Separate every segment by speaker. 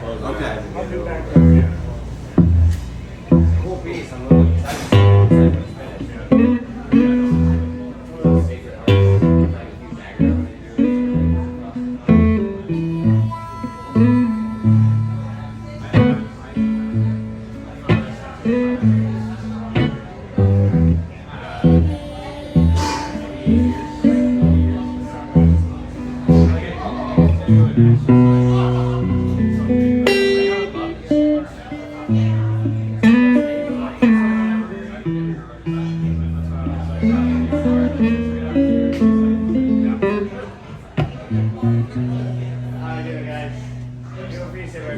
Speaker 1: Okay.
Speaker 2: I'll be back there, yeah.
Speaker 1: Cool piece. I'm really excited when it's finished.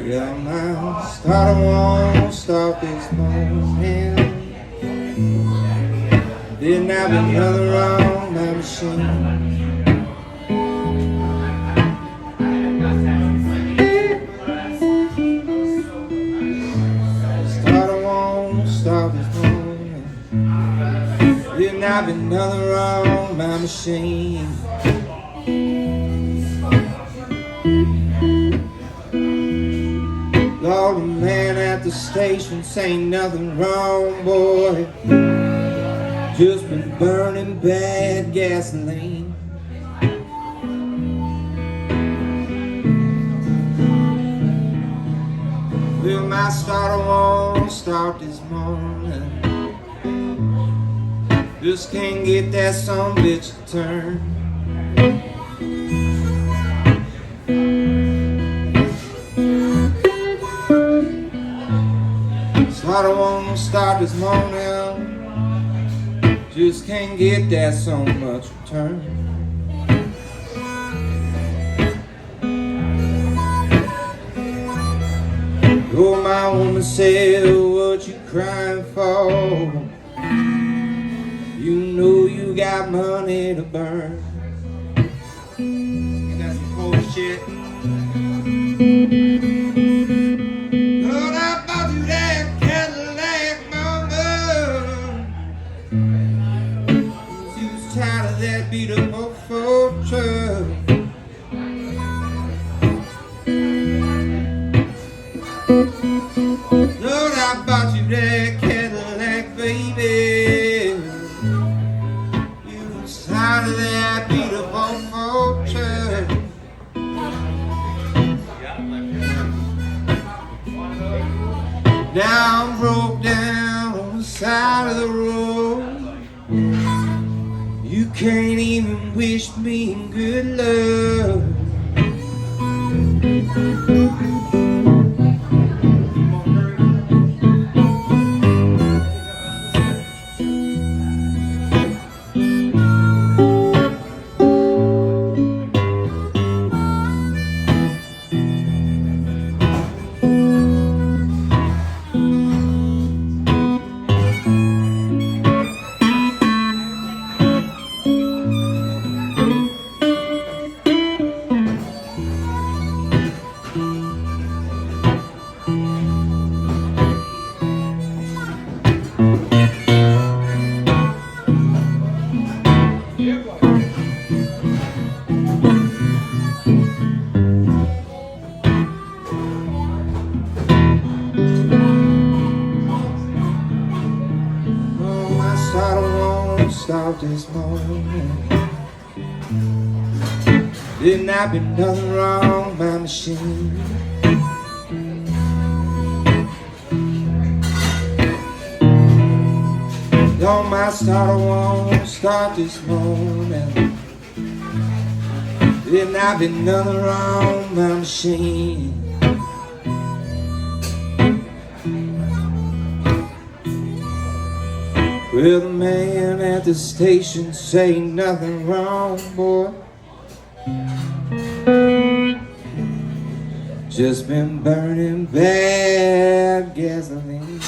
Speaker 3: Yeah, my starter won't stop this morning. Didn't have another on my machine. Starter won't stop this morning. Didn't have another on my machine. Lord, the man at the station saying nothing wrong, boy. Just been burning bad gasoline. Well, my starter won't start this morning. Just can't get that sumbitch to turn. Starter won't start this morning. Just can't get that so much return. Oh, my woman said, what you crying for? You know you got money to burn. Ain't that some cold shit? Lord, I bought you that Cadillac, mama. You was tired of that beat up old Ford truck. Lord, I bought you that Cadillac, baby. You was tired of that beat up old Ford truck. Now I'm broke down on the side of the road. You can't even wish me good luck. Stop this morning. Didn't have been nothing wrong with my machine. No, my starter won't start this morning. Didn't have been nothing wrong with my machine. Well, the man at the station say nothing wrong, boy. Just been burning bad gasoline.